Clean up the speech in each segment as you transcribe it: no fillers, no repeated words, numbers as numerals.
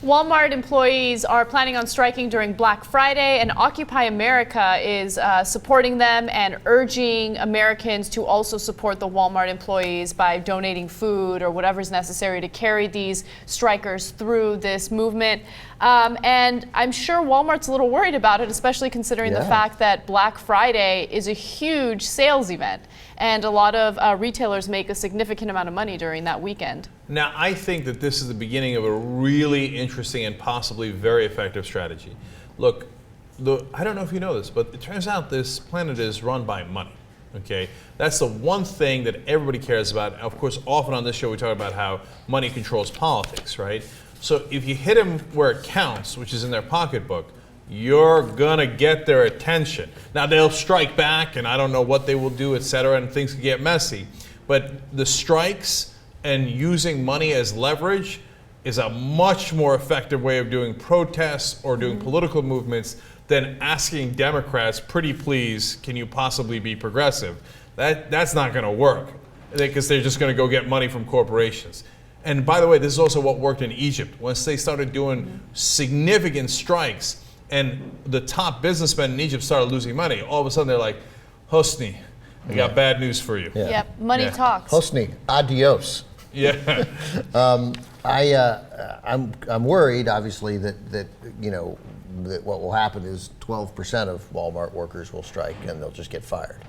Walmart employees are planning on striking during Black Friday, and Occupy America is supporting them and urging Americans to also support the Walmart employees by donating food or whatever is necessary to carry these strikers through this movement. And I'm sure Walmart's a little worried about it, especially considering the fact that Black Friday is a huge sales event, and a lot of retailers make a significant amount of money during that weekend. Now, I think that this is the beginning of a really interesting and possibly very effective strategy. Look, I don't know if you know this, but it turns out this planet is run by money. Okay, that's the one thing that everybody cares about. Of course, often on this show we talk about how money controls politics, right? So if you hit them where it counts, which is in their pocketbook, you're gonna get their attention. Now they'll strike back, and I don't know what they will do, etc., and things can get messy. But the strikes and using money as leverage is a much more effective way of doing protests or doing political movements than asking Democrats, pretty please, can you possibly be progressive? That's not going to work, because they're just going to go get money from corporations. And by the way, this is also what worked in Egypt. Once they started doing significant strikes and the top businessmen in Egypt started losing money, all of a sudden they're like, Hosni, I got bad news for you. Yep, money talks. Hosni, adios. Yeah. I'm worried, obviously, that what will happen is 12% of Walmart workers will strike and they'll just get fired.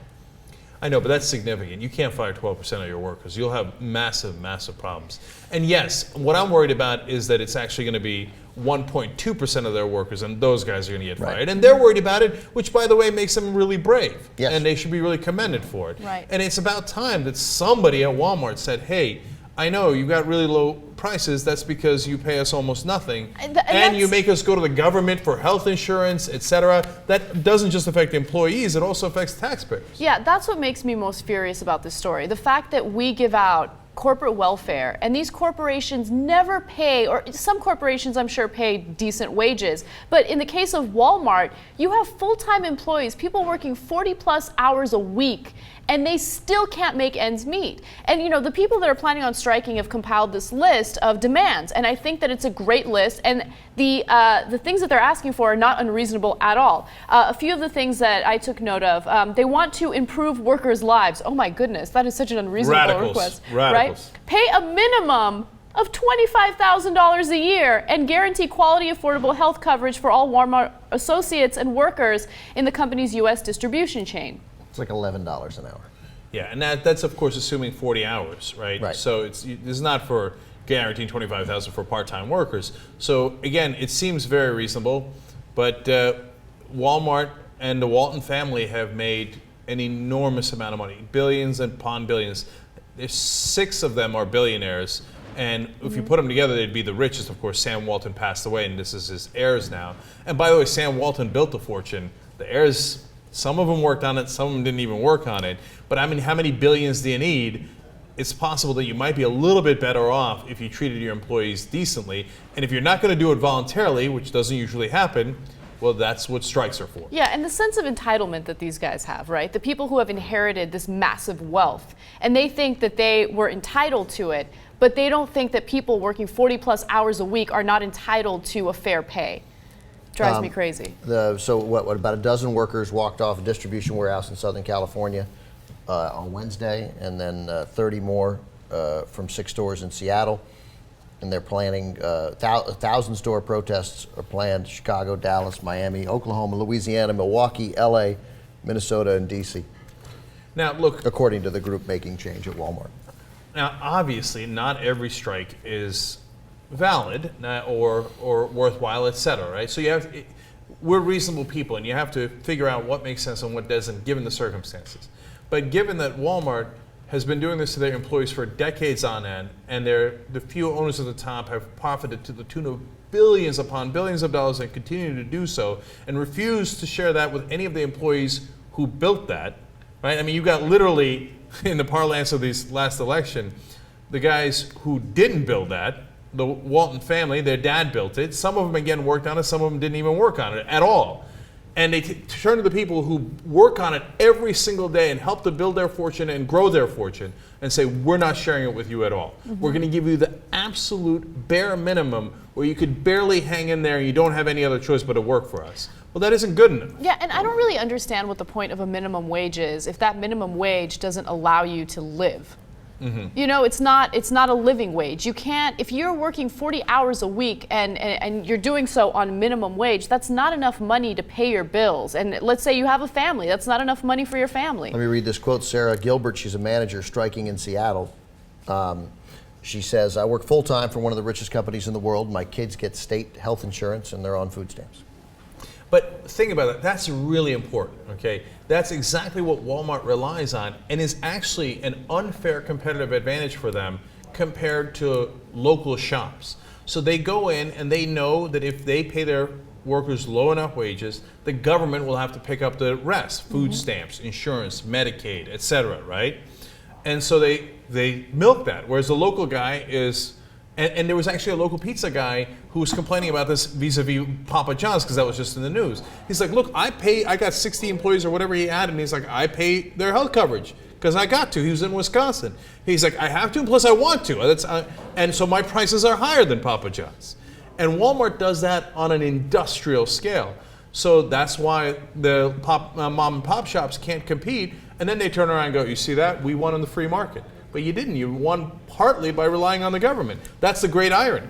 I know, but that's significant. You can't fire 12% of your workers. You'll have massive, massive problems. And yes, what I'm worried about is that it's actually going to be 1.2% of their workers, and those guys are going to get fired. And they're worried about it, which, by the way, makes them really brave. Yes. And they should be really commended for it. Right. And it's about time that somebody at Walmart said, hey, I know you got really low prices. That's because you pay us almost nothing, and you make us go to the government for health insurance, etc. That doesn't just affect employees; it also affects taxpayers. Yeah, that's what makes me most furious about this story. The fact that we give out corporate welfare, and these corporations never pay, or some corporations I'm sure pay decent wages, but in the case of Walmart, you have full-time employees, people working 40+ hours a week, and they still can't make ends meet. And the people that are planning on striking have compiled this list of demands, and I think that it's a great list, and the things that they're asking for are not unreasonable at all. A few of the things that I took note of, they want to improve workers' lives. Oh my goodness, that is such an unreasonable request. Radicals. Right? Pay a minimum of $25,000 a year and guarantee quality, affordable health coverage for all Walmart associates and workers in the company's U.S. distribution chain. It's like $11 an hour. Yeah, and that's of course assuming 40 hours, right? Right. So this is not for guaranteeing $25,000 for part-time workers. So again, it seems very reasonable, but Walmart and the Walton family have made an enormous amount of money, billions upon billions. There's 6 of them are billionaires, and if you put them together, they'd be the richest. Of course, Sam Walton passed away, and this is his heirs now. And by the way, Sam Walton built a fortune. The heirs, some of them worked on it, some of them didn't even work on it. But I mean, how many billions do you need? It's possible that you might be a little bit better off if you treated your employees decently. And if you're not going to do it voluntarily, which doesn't usually happen, well, that's what strikes are for. Yeah, and the sense of entitlement that these guys have, right? The people who have inherited this massive wealth, and they think that they were entitled to it, but they don't think that people working 40+ hours a week are not entitled to a fair pay. Drives me crazy. So what about a dozen workers walked off a distribution warehouse in Southern California on Wednesday, and then 30 more from 6 stores in Seattle. And they're planning 1,000-store protests are planned: Chicago, Dallas, Miami, Oklahoma, Louisiana, Milwaukee, LA, Minnesota, and DC. Now, look, according to the group making change at Walmart. Now, obviously, not every strike is valid or worthwhile, etc. Right? So we're reasonable people, and you have to figure out what makes sense and what doesn't, given the circumstances. But given that Walmart has been doing this to their employees for decades on end, and the few owners at the top have profited to the tune of billions upon billions of dollars and continue to do so, and refuse to share that with any of the employees who built that, right? I mean, you got literally, in the parlance of this last election, the guys who didn't build that, the Walton family, their dad built it. Some of them, again, worked on it. Some of them didn't even work on it at all. And they turn to the people who work on it every single day and help to build their fortune and grow their fortune and say, we're not sharing it with you at all. We're going to give you the absolute bare minimum where you could barely hang in there and you don't have any other choice but to work for us. Well, that isn't good enough. Yeah, and I don't really understand what the point of a minimum wage is if that minimum wage doesn't allow you to live. You know, it's not a living wage. You can't, if you're working 40 hours a week and you're doing so on minimum wage, that's not enough money to pay your bills. And let's say you have a family, that's not enough money for your family. Let me read this quote. Sarah Gilbert, she's a manager striking in Seattle. She says, I work full-time for one of the richest companies in the world. My kids get state health insurance and they're on food stamps. But think about that. That's really important, okay? That's exactly what Walmart relies on and is actually an unfair competitive advantage for them compared to local shops. So they go in and they know that if they pay their workers low enough wages, the government will have to pick up the rest, food stamps, insurance, Medicaid, etc., right? And so they milk that, whereas the local guy is, and there was actually a local pizza guy who was complaining about this vis-a-vis Papa John's because that was just in the news. He's like, look, I got 60 employees or whatever he had, and he's like, I pay their health coverage because I got to. He was in Wisconsin. He's like, I have to, and plus I want to. And so my prices are higher than Papa John's. And Walmart does that on an industrial scale. So that's why the mom and pop shops can't compete. And then they turn around and go, you see that? We won on the free market. But you didn't. You won partly by relying on the government. That's the great irony.